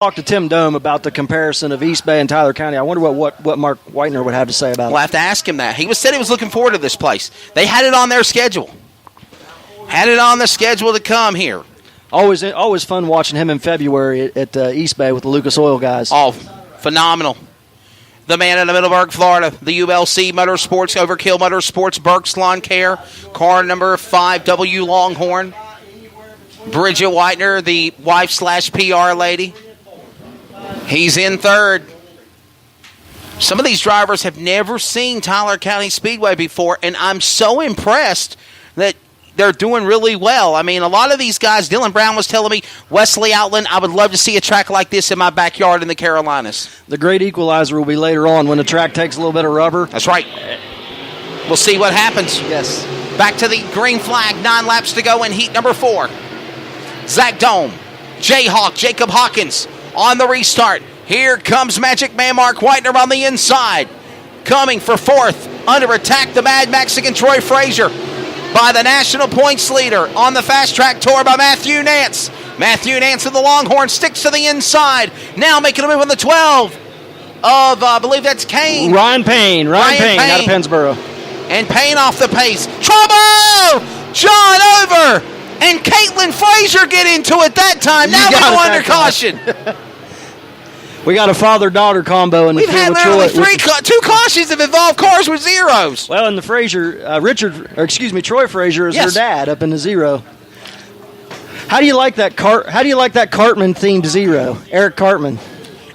talked to Tim Dome about the comparison of East Bay and Tyler County. I wonder what Mark Whitener would have to say about it. We'll have to ask him that. He said he was looking forward to this place. They had it on their schedule. Had it on the schedule to come here. Always fun watching him in February at East Bay with the Lucas Oil guys. Oh, phenomenal. The man out of Middleburg, Florida, the ULC Motorsports, Overkill Motorsports, Burke's Lawn Care, car number 5W Longhorn. Bridget Whitener, the wife/PR lady. He's in third. Some of these drivers have never seen Tyler County Speedway before, and I'm so impressed that they're doing really well. I mean, a lot of these guys, Dylan Brown was telling me, Wesley Outland, I would love to see a track like this in my backyard in the Carolinas. The great equalizer will be later on when the track takes a little bit of rubber. That's right. We'll see what happens. Yes. Back to the green flag, 9 laps to go in heat number 4. Zach Dome, Jayhawk, Jacob Hawkins on the restart. Here comes Magic Man Mark Whitener on the inside. Coming for 4th, under attack, the Mad Mexican Troy Frazier by the national points leader on the fast track tour by Matthew Nance. Matthew Nance of the Longhorn sticks to the inside. Now making a move on the 12 of, I believe that's Kane. Ryan Payne out of Pennsboro. And Payne off the pace. Trouble! John over! And Caitlin Frazier get into it that time. Now we go under caution. We got a father-daughter combo in the We've had literally two cautions have involved cars with zeros. Well, in the Frazier, Troy Frazier is her dad up in the zero. How do you like that Cartman themed zero, Eric Cartman?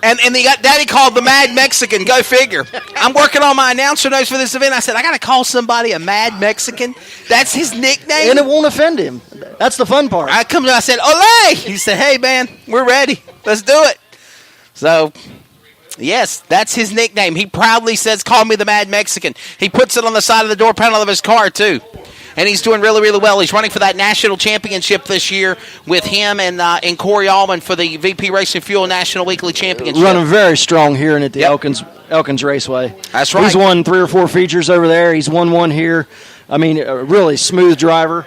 And they got Daddy called the Mad Mexican. Go figure. I'm working on my announcer notes for this event. I said I got to call somebody a Mad Mexican. That's his nickname, and it won't offend him. That's the fun part. I said, "Ole!" He said, "Hey man, we're ready. Let's do it." So, yes, that's his nickname. He proudly says, "Call me the Mad Mexican." He puts it on the side of the door panel of his car too. And he's doing really, really well. He's running for that national championship this year with him and Corey Allman for the VP Racing Fuel National Weekly Championship. Running very strong here at the Elkins Raceway. That's right. He's won 3 or 4 features over there. He's won one here. I mean, a really smooth driver.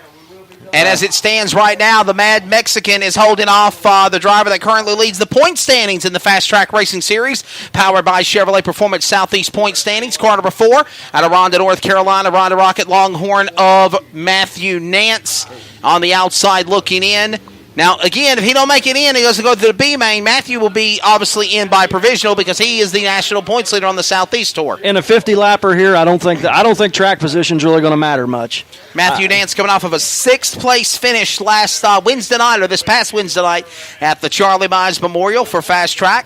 And as it stands right now, the Mad Mexican is holding off the driver that currently leads the point standings in the Fast Track Racing Series, powered by Chevrolet Performance Southeast Point Standings. Car number 4 out of Rhonda, North Carolina, Rhonda Rocket Longhorn of Matthew Nance on the outside looking in. Now, again, if he don't make it in, he goes to go to the B main. Matthew will be obviously in by provisional because he is the national points leader on the Southeast Tour. In a 50-lapper here, I don't think track position's really going to matter much. Matthew Nance coming off of a 6th place finish last Wednesday night, or this past Wednesday night, at the Charlie Mize Memorial for Fast Track.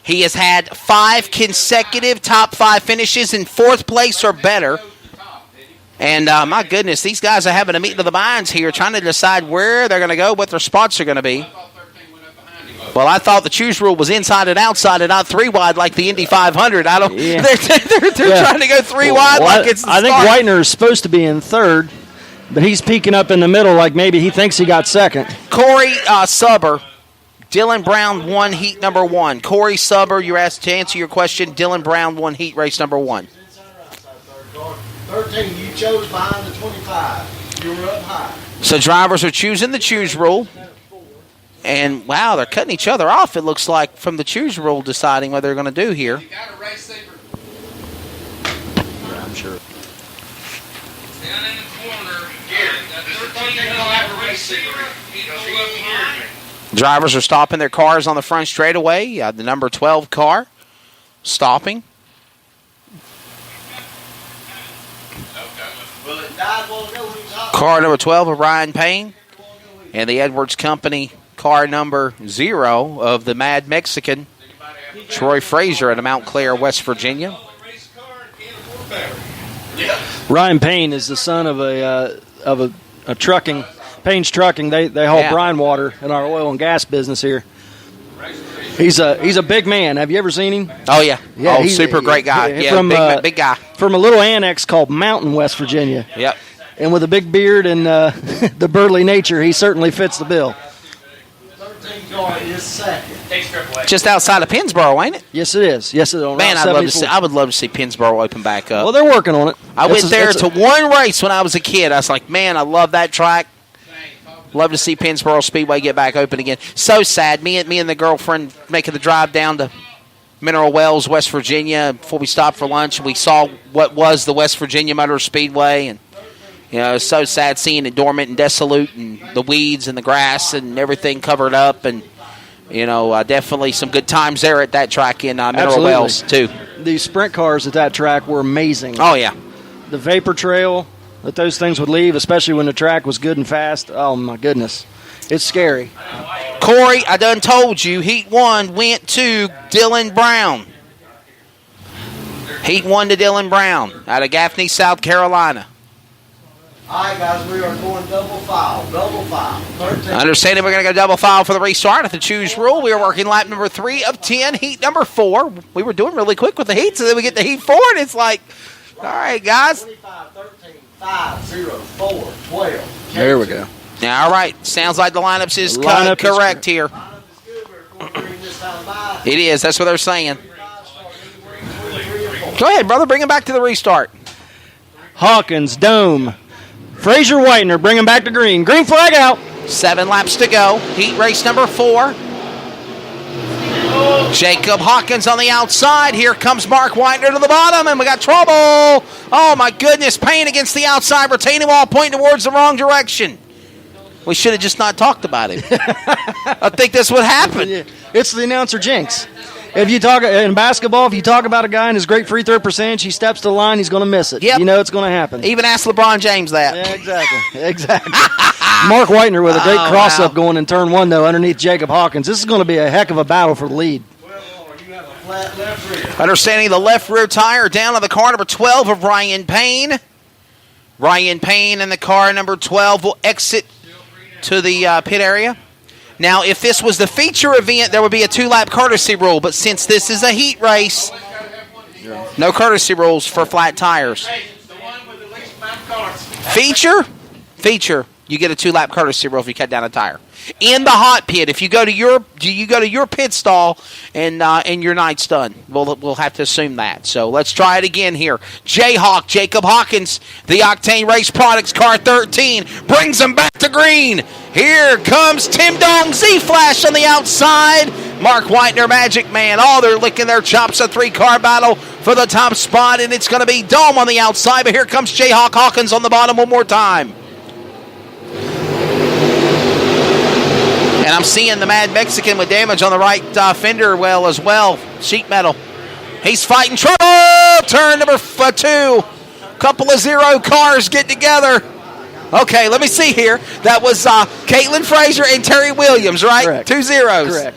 He has had 5 consecutive top 5 finishes in 4th place or better. And, my goodness, these guys are having a meeting of the minds here, trying to decide where they're going to go, what their spots are going to be. Well, I thought the choose rule was inside and outside and not 3 wide like the Indy 500. They're trying to go 3 wide like it's the I think Whitener is supposed to be in 3rd, but he's peeking up in the middle like maybe he thinks he got 2nd. Corey Subber, Dylan Brown won heat number 1. Corey Subber, you're asked to answer your question. Dylan Brown won heat race number 1. 13, you chose behind the 25. You were up high. So drivers are choosing the choose rule. And, wow, they're cutting each other off, it looks like, from the choose rule deciding what they're going to do here. You got a race saver. Yeah, I'm sure. Down in the corner. That 13 don't have a race saver. He goes up behind me. Drivers are stopping their cars on the front straightaway. The number 12 car stopping. Car number 12 of Ryan Payne. And the Edwards Company car number 0 of the Mad Mexican, Troy Frazier out of Mount Clair, West Virginia. Ryan Payne is the son of a trucking, Payne's Trucking. They haul brine water in our oil and gas business here. He's a big man. Have you ever seen him? Oh, yeah. He's super great guy. Yeah, big guy. From a little annex called Mountain, West Virginia. Yep. And with a big beard and the burly nature, he certainly fits the bill. 13 car is 2nd. Just outside of Pennsboro, ain't it? Yes, it is. Yes, it is. Man, I would love to see Pennsboro open back up. Well, they're working on it. I went there to one race when I was a kid. I was like, man, I love that track. Love to see Pennsboro Speedway get back open again. So sad. Me and the girlfriend making the drive down to Mineral Wells, West Virginia, before we stopped for lunch. We saw what was the West Virginia Motor Speedway, and it's so sad seeing it dormant and desolate, and the weeds and the grass and everything covered up, and definitely some good times there at that track in Mineral Wells too. These sprint cars at that track were amazing. Oh yeah, the vapor trail that those things would leave, especially when the track was good and fast. Oh my goodness, it's scary. Corey, I done told you, Heat 1 went to Dylan Brown. Heat 1 to Dylan Brown out of Gaffney, South Carolina. All right, guys, we are going double file. 13. Understanding we're going to go double file for the restart at the choose rule. We are working lap number 3 of 10, heat number 4. We were doing really quick with the heats, and then we get to heat 4, and it's like, all right, guys. 25, 13, 5, 0, 4, 12. There we go. Yeah, all right. Sounds like the lineups is correct here. It is. That's what they're saying. Go ahead, brother. Bring him back to the restart. Hawkins, Dome, Fraser, Whitener, bring him back to green. Green flag out. 7 laps to go. Heat race number 4. Jacob Hawkins on the outside. Here comes Mark Whitener to the bottom, and we got trouble. Oh, my goodness. Payne against the outside retaining wall, pointing towards the wrong direction. We should have just not talked about it. I think that's what happened. It's the announcer jinx. If you talk in basketball, if you talk about a guy and his great free throw percentage, he steps to the line, he's going to miss it. Yep. You know it's going to happen. Even ask LeBron James that. Yeah, exactly. Mark Whitener with a great cross-up going in turn 1, though, underneath Jacob Hawkins. This is going to be a heck of a battle for the lead. Understanding the left rear tire down on the car number 12 of Ryan Payne. Ryan Payne in the car number 12 will exit to the pit area. Now, if this was the feature event, there would be a 2-lap courtesy rule. But since this is a heat race, no courtesy rules for flat tires. Feature. You get a 2-lap courtesy rule if you cut down a tire. In the hot pit, if you go to your pit stall and your night's done, we'll have to assume that. So let's try it again here. Jayhawk, Jacob Hawkins, the Octane Race Products car 13 brings them back to green. Here comes Tim Dong Z-Flash on the outside. Mark Whitener, Magic Man. Oh, they're licking their chops. A 3-car battle for the top spot, and it's going to be Dome on the outside. But here comes Jayhawk Hawkins on the bottom one more time. And I'm seeing the Mad Mexican with damage on the right fender well as well. Sheet metal. He's fighting trouble. Turn number 2. Couple of 0 cars get together. Okay, let me see here. That was Caitlin Fraser and Terry Williams, right? Correct. 2 zeros. Correct.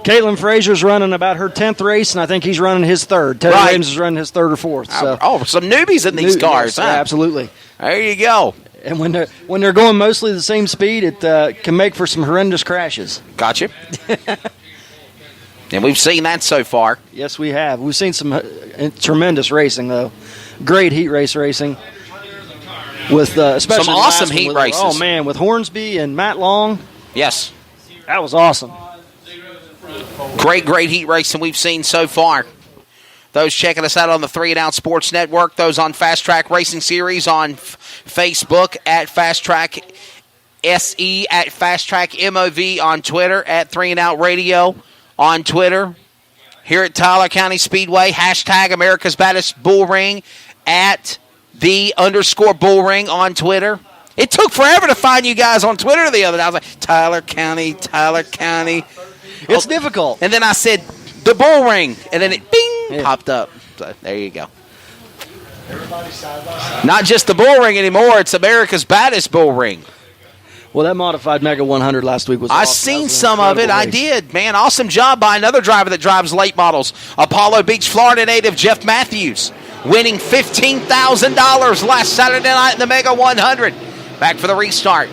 Caitlin Fraser's running about her 10th race, and I think he's running his 3rd. Terry Williams is running his 3rd or 4th. So. Some newbies in these cars, yes, huh? Yeah, absolutely. There you go. And when they're going mostly the same speed, it can make for some horrendous crashes. Gotcha. And we've seen that so far. Yes, we have. We've seen some tremendous racing, though. Great heat race racing. With especially some awesome heat races. Oh, man, with Hornsby and Matt Long. Yes. That was awesome. Great heat racing we've seen so far. Those checking us out on the 3 and Out Sports Network, those on Fast Track Racing Series on Facebook at Fast Track SE, at Fast Track MOV on Twitter, at 3 and Out Radio on Twitter. Here at Tyler County Speedway, hashtag America's Baddest Bull Ring, at _Bull Ring on Twitter. It took forever to find you guys on Twitter the other day. I was like, Tyler County. It's difficult. And then I said, the Bull Ring, and then it popped up. So there you go. Not just the Bull Ring anymore, it's America's Baddest Bull Ring. Well, that modified Mega 100 last week was awesome. I seen some of it. I did, man. Awesome job by another driver that drives late models. Apollo Beach, Florida native Jeff Matthews, winning $15,000 last Saturday night in the Mega 100. Back for the restart.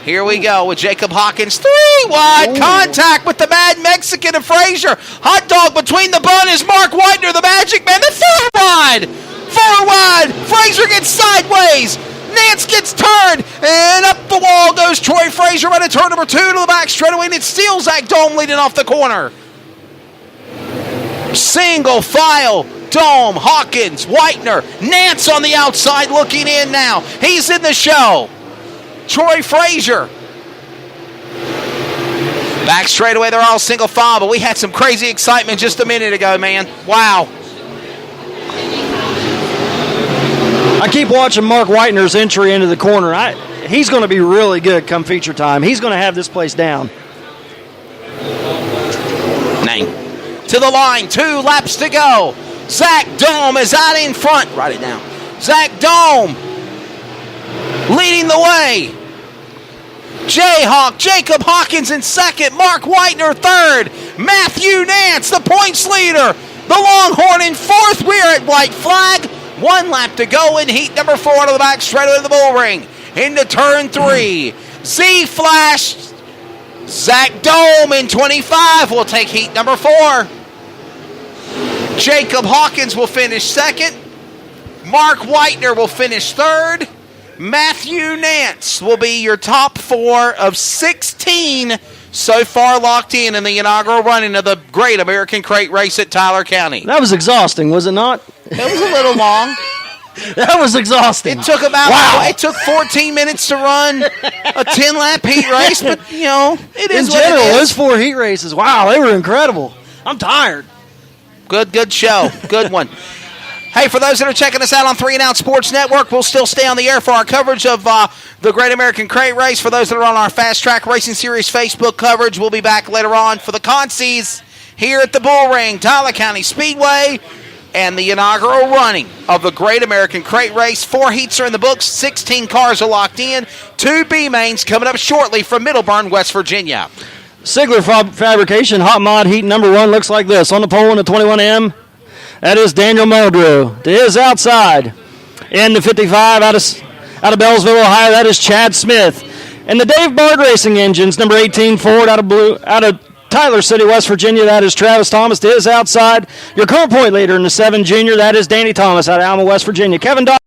Here we go with Jacob Hawkins. 3 wide contact with the Mad Mexican and Frazier. Hot dog between the bun is Mark Whitener, the Magic Man. The 4 wide. Frazier gets sideways. Nance gets turned. And up the wall goes Troy Frazier right at turn number 2 to the back straightaway. And it's still Zach Dome leading off the corner. Single file. Dome, Hawkins, Whitener, Nance on the outside looking in now. He's in the show. Troy Frazier Back straightaway, they're all single file, but we had some crazy excitement just a minute ago, man. Wow. I keep watching Mark Whitener's entry into the corner. He's going to be really good come feature time. He's going to have this place down. Nang. To the line, 2 laps to go. Zach Dome is out in front. Write it down. Zach Dome leading the way. Jayhawk, Jacob Hawkins in second. Mark Whitener third. Matthew Nance, the points leader. The Longhorn in fourth. We're at white flag. 1 lap to go in heat number 4 to the back straightaway of the bull ring. Into turn 3. Z Flash. Zach Dome in 25 will take heat number 4. Jacob Hawkins will finish second. Mark Whitener will finish third. Matthew Nance will be your top 4 of 16 so far locked in the inaugural running of the Great American Crate Race at Tyler County. That was exhausting, was it not? It was a little long. That was exhausting. It took it took 14 minutes to run a 10-lap heat race, but, it is in what general, it is. those 4 heat races, wow, they were incredible. I'm tired. Good show. Good one. Hey, for those that are checking us out on 3 and Out Sports Network, we'll still stay on the air for our coverage of the Great American Crate Race. For those that are on our Fast Track Racing Series Facebook coverage, we'll be back later on for the Consies here at the Bull Ring, Tyler County Speedway, and the inaugural running of the Great American Crate Race. 4 heats are in the books. 16 cars are locked in. 2 B-mains coming up shortly from Middlebourne, West Virginia. Sigler Fabrication Hot Mod Heat number 1 looks like this. On the pole in the 21M, that is Daniel Muldrew. To his outside, in the 55 out of Bellsville, Ohio, that is Chad Smith. And the Dave Bard Racing Engines, number 18 Ford out of Tyler City, West Virginia, that is Travis Thomas. To his outside, your current point leader in the 7 Junior, that is Danny Thomas out of Alma, West Virginia. Kevin Dodd.